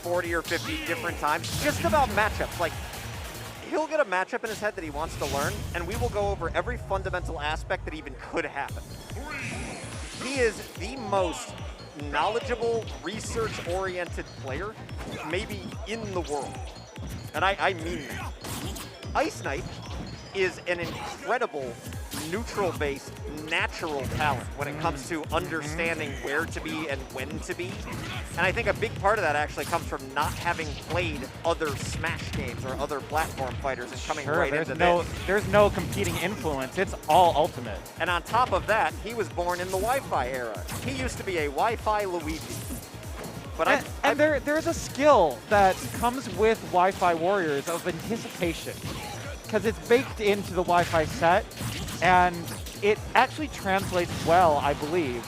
40 or 50 different times just about matchups. Like, he'll get a matchup in his head that he wants to learn, and we will go over every fundamental aspect that even could happen. He is the most knowledgeable, research-oriented player maybe in the world. And I mean that. IceKnight is an incredible neutral-based, natural talent when it comes to understanding where to be and when to be. And I think a big part of that actually comes from not having played other Smash games or other platform fighters and coming right into this. There's no competing influence. It's all Ultimate. And on top of that, he was born in the Wi-Fi era. He used to be a Wi-Fi Luigi. But there's a skill that comes with Wi-Fi Warriors of anticipation, because it's baked into the Wi-Fi set, and it actually translates well, I believe,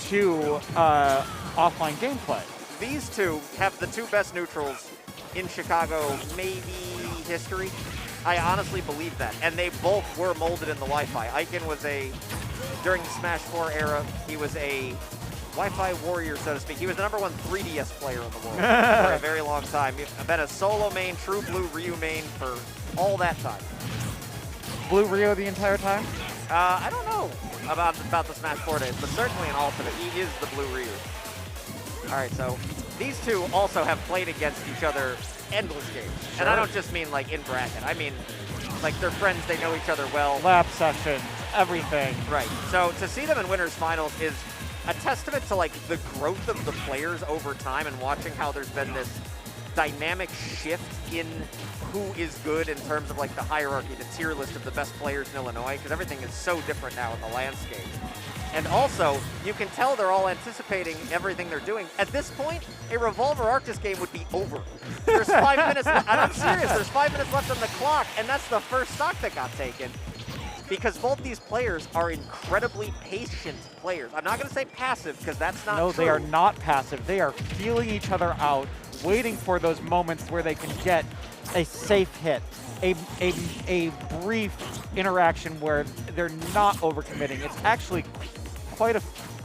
to offline gameplay. These two have the two best neutrals in Chicago, maybe history. I honestly believe that. And they both were molded in the Wi-Fi. Ikan was during the Smash 4 era, he was a Wi-Fi warrior, so to speak. He was the #1 3DS player in the world for a very long time. He's been a solo main, true blue Ryu main for all that time. Blue Ryu the entire time? I don't know about the Smash 4 days, but certainly in Ultimate, he is the blue Ryu. All right, so these two also have played against each other endless games. Sure. And I don't just mean like in bracket. I mean, like they're friends, they know each other well. Lab sessions, everything. Right, so to see them in winners finals is a testament to like the growth of the players over time and watching how there's been this dynamic shift in who is good in terms of like the hierarchy, the tier list of the best players in Illinois, because everything is so different now in the landscape. And also, you can tell they're all anticipating everything they're doing. At this point, a Revolver Arctis game would be over. There's 5 minutes left, and I'm serious, there's 5 minutes left on the clock, and that's the first stock that got taken. Because both these players are incredibly patient players. I'm not going to say passive, because that's not true. No, they are not passive. They are feeling each other out, waiting for those moments where they can get a safe hit, a brief interaction where they're not overcommitting. It's actually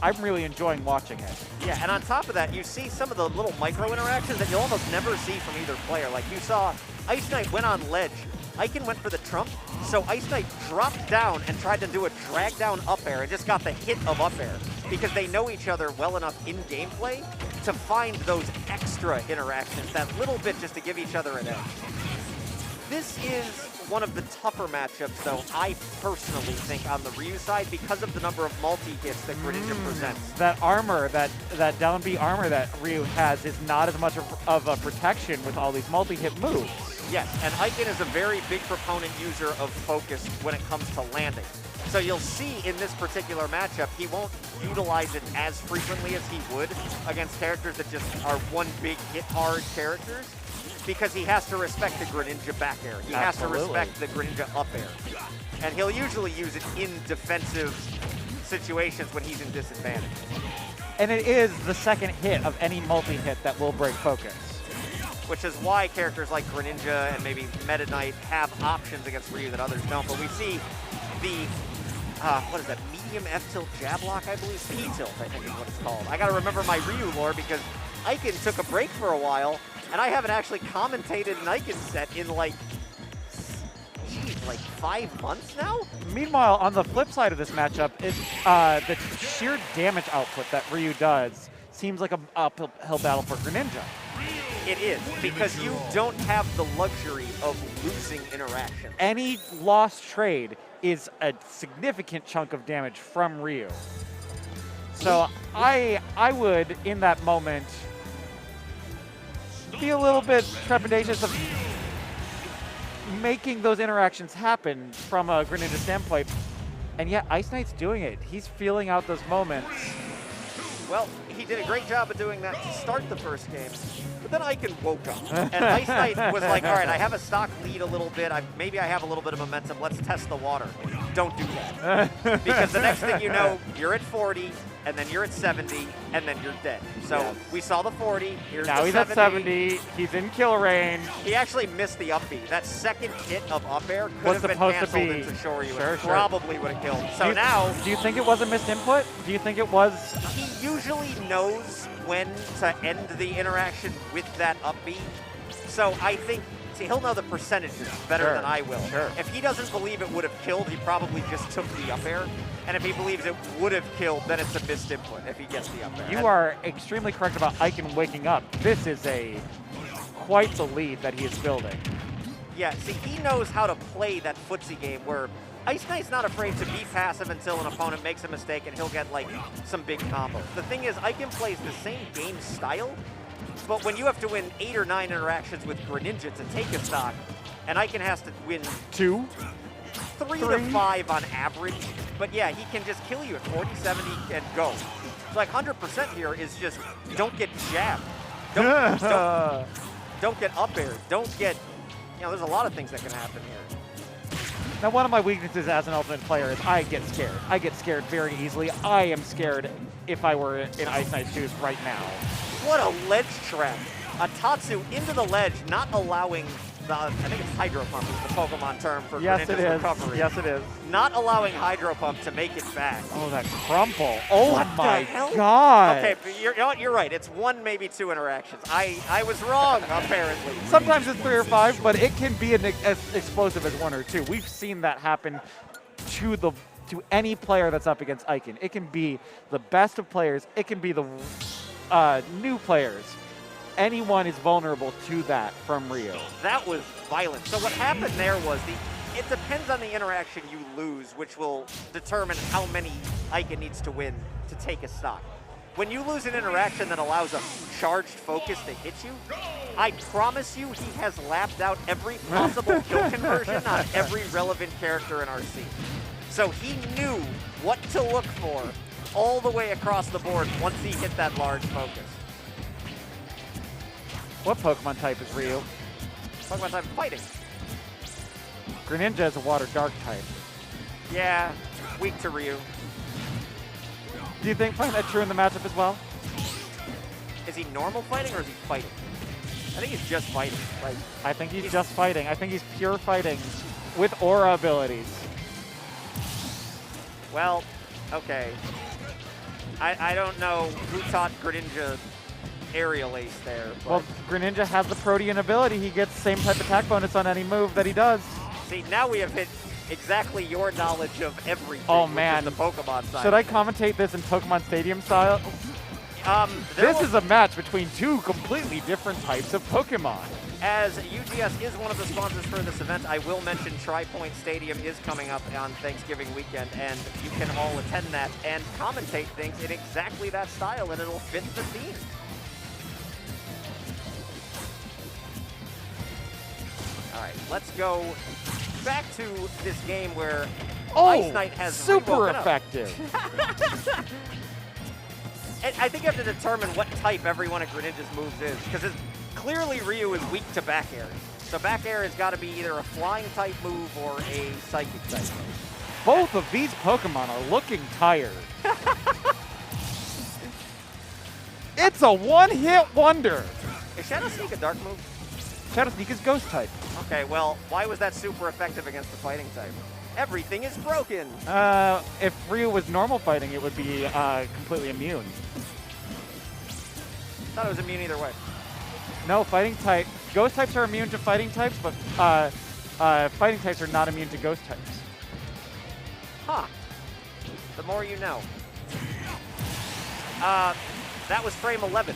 I'm really enjoying watching it. Yeah, and on top of that, you see some of the little micro interactions that you'll almost never see from either player. Like you saw IceKnight went on ledge. Ikan went for the trump, so IceKnight dropped down and tried to do a drag down up air and just got the hit of up air because they know each other well enough in gameplay to find those extra interactions, that little bit just to give each other an edge. This is one of the tougher matchups, though, I personally think, on the Ryu side because of the number of multi-hits that Greninja presents. That armor, that down B armor that Ryu has is not as much of a protection with all these multi-hit moves. Yes, and Ikan is a very big proponent user of focus when it comes to landing. So you'll see in this particular matchup, he won't utilize it as frequently as he would against characters that just are one big hit-hard characters, because he has to respect the Greninja back air. He has to respect the Greninja up air. And he'll usually use it in defensive situations when he's in disadvantage. And it is the second hit of any multi-hit that will break focus. Which is why characters like Greninja and maybe Meta Knight have options against Ryu that others don't. But we see the, what is that, medium F-tilt jab lock, I believe? P-tilt, I think is what it's called. I gotta remember my Ryu lore because Ikan took a break for a while, and I haven't actually commentated an Ikan set in like 5 months now? Meanwhile, on the flip side of this matchup, the sheer damage output that Ryu does seems like an uphill battle for Greninja. It is, because you don't have the luxury of losing interaction. Any lost trade is a significant chunk of damage from Ryu. So I would, in that moment, be a little bit trepidatious of making those interactions happen from a Greninja standpoint. And yet, IceKnight's doing it. He's feeling out those moments. Well, he did a great job of doing that to start the first game, but then Ikan woke up. And IceKnight was like, all right, I have a stock lead a little bit. Maybe I have a little bit of momentum. Let's test the water. Don't do that. Because the next thing you know, you're at 40, and then you're at 70, and then you're dead. So Yes. we saw the 40. Here's Now the he's 70. at 70. He's in kill range. He actually missed the up B. That second hit of up air could Was have been supposed to canceled be. into Shoryu. Sure, and sure. probably would have killed. So Do you- now Do you think it was a missed input? Do you think it was? he usually knows when to end the interaction with that up B. So I think, see, he'll know the percentages better Sure, than I will. sure. If he doesn't believe it would have killed, he probably just took the up air. And if he believes it would have killed, then it's a missed input if he gets the up air. You And are extremely correct about Ikan waking up. This is quite the lead that he is building. Yeah, see, he knows how to play that footsie game where IceKnight's not afraid to be passive until an opponent makes a mistake and he'll get, like, some big combos. The thing is, Ikan plays the same game style, but when you have to win 8 or 9 interactions with Greninja to take a stock, and Ikan has to win 2? 3 to 5 on average, but yeah, he can just kill you at 40, 70, and go. So like 100% here is just don't get jabbed. Don't get up air. Don't get, there's a lot of things that can happen here. Now, one of my weaknesses as an Ultimate player is I get scared. I get scared very easily. I am scared if I were in IceKnight's shoes right now. What a ledge trap. A Tatsu into the ledge, not allowing I think it's Hydro Pump is the Pokemon term for Yes, it Greninja's is. recovery. Yes, it is. Not allowing Hydro Pump to make it back. Oh, that crumple. Oh, What the my hell? God. Okay, but you know what? You're right. It's 1, maybe 2 interactions. I was wrong, apparently. Sometimes it's 3 or 5, but it can be as explosive as 1 or 2. We've seen that happen to any player that's up against Ikan. It can be the best of players. It can be the new players. Anyone is vulnerable to that from Rio. That was violent. So what happened there was it depends on the interaction you lose, which will determine how many Ikan needs to win to take a stock. When you lose an interaction that allows a charged focus to hit you, I promise you he has lapped out every possible kill conversion on every relevant character in our scene. So he knew what to look for all the way across the board once he hit that large focus. What Pokemon type is Ryu? Pokemon type fighting. Greninja is a water dark type. Yeah, weak to Ryu. Do you find that true in the matchup as well? Is he normal fighting or is he fighting? I think he's just fighting. Like, I think he's just fighting. I think he's pure fighting with aura abilities. well, okay. I don't know who taught Greninja aerial ace there. But Well, Greninja has the Protean ability. He gets the same type attack bonus on any move that he does. see, now we have hit exactly your knowledge of everything. Oh, which is man. the Pokemon side. Should I commentate this in Pokemon Stadium style? This is a match between 2 completely different types of Pokemon. As UGS is one of the sponsors for this event, I will mention Tri-Point Stadium is coming up on Thanksgiving weekend, and you can all attend that and commentate things in exactly that style, and it'll fit the theme. All right, let's go back to this game where IceKnight has super woken up. effective. And I think you have to determine what type every one of Greninja's moves is, because clearly Ryu is weak to back air. So back air has got to be either a flying type move or a psychic type move. Both of these Pokemon are looking tired. It's a one-hit wonder. Is Shadow Sneak a dark move? Shadow Sneak is Ghost type. Okay, well, why was that super effective against the fighting type? Everything is broken. If Ryu was normal fighting, it would be completely immune. Thought it was immune either way. No, fighting type. Ghost types are immune to fighting types, but fighting types are not immune to ghost types. Huh. The more you know. That was frame 11.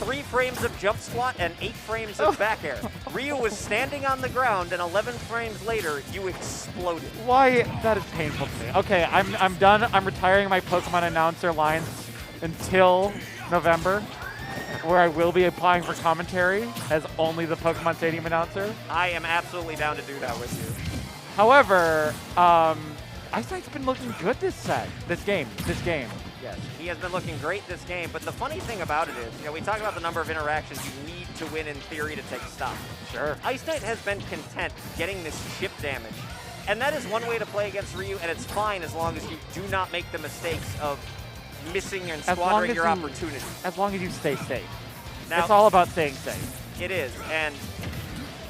Three frames of jump squat and 8 frames of back air. Ryu was standing on the ground, and 11 frames later, you exploded. Why? That is painful to me. Okay, I'm done. I'm retiring my Pokemon announcer lines until November, where I will be applying for commentary as only the Pokemon Stadium announcer. I am absolutely down to do that with you. However, IceKnight's been looking good this game. Yes, he has been looking great this game, but the funny thing about it is, we talk about the number of interactions you need to win in theory to take stock. Sure. IceKnight has been content getting this chip damage, and that is one way to play against Ryu, and it's fine as long as you do not make the mistakes of missing and As long squandering as your you- opportunity. As long as you stay safe. Now, It's all about staying safe. it is, and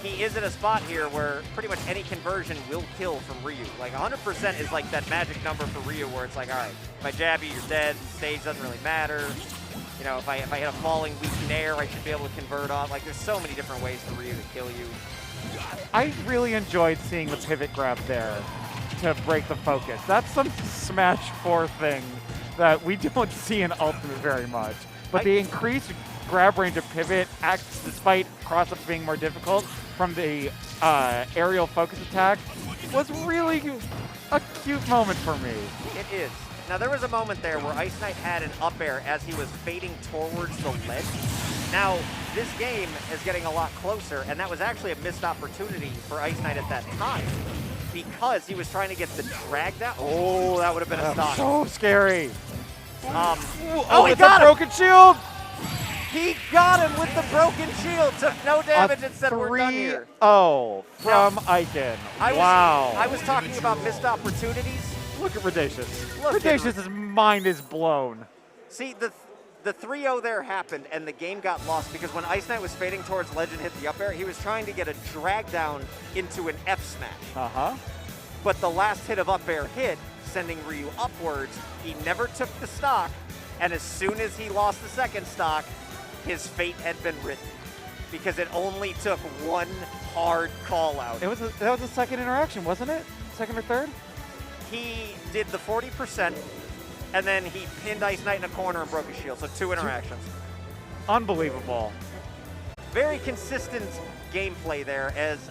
he is at a spot here where pretty much any conversion will kill from Ryu. Like 100% is like that magic number for Ryu where it's like, all right, if I jab you, you're dead. Stage doesn't really matter. You know, if I hit a falling weak nair, I should be able to convert off. Like there's so many different ways for Ryu to kill you. I really enjoyed seeing the pivot grab there to break the focus. That's some Smash 4 thing that we don't see in Ultimate very much. But the increased grab range of pivot acts, despite cross-ups being more difficult, from the aerial focus attack, was really a cute moment for me. It is. Now there was a moment there where IceKnight had an up air as he was fading towards the ledge. Now this game is getting a lot closer, and that was actually a missed opportunity for IceKnight at that time because he was trying to get the drag down. Oh, that would have been a stock. So scary. Oh, he it's got a him! broken shield. He got him with the broken shield. Took no damage and said we're done here. 3-0 from Ikan. Wow. I was talking about missed opportunities. Look at Ridacious. Look at Ridacious' mind is blown. See, the 3-0 there happened, and the game got lost because when IceKnight was fading towards ledge and hit the up air, he was trying to get a drag down into an F smash. Uh-huh. But the last hit of up air hit, sending Ryu upwards. He never took the stock, and as soon as he lost the second stock, his fate had been written because it only took one hard call out. That was a second interaction, wasn't it? Second or third? He did the 40%, and then he pinned IceKnight in a corner and broke his shield, so 2 interactions. Unbelievable. Very consistent gameplay there as